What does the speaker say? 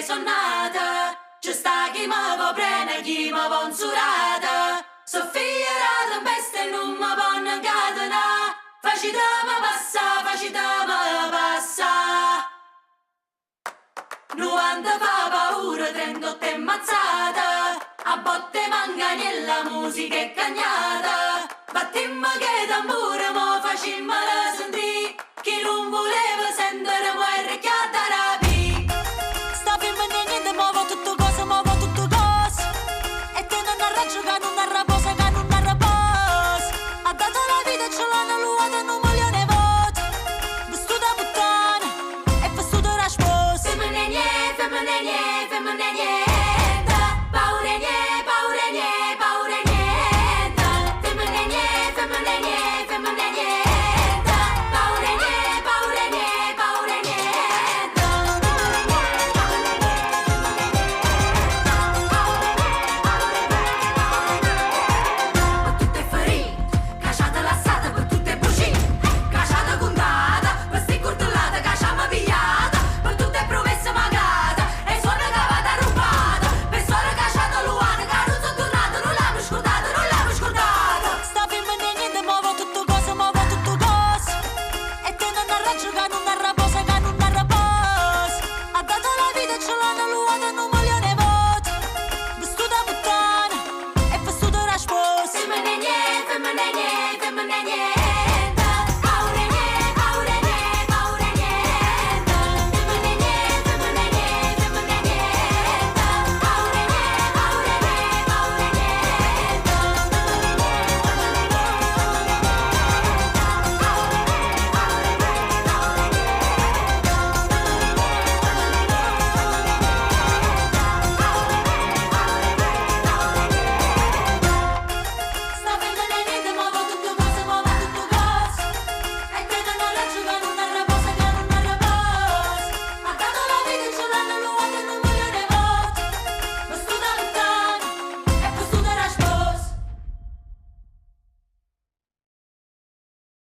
son nata, ci sta chi mi può prendere, chi mi può insurata. So figlia la tempesta e non mi può incatenare, facitemi passa. 90 fa paura, 38 è mazzata, a botte manganiella, musica è cagnata. Battimmo che tamburo, mo facimmo la sentì, chi non voleva sentire muore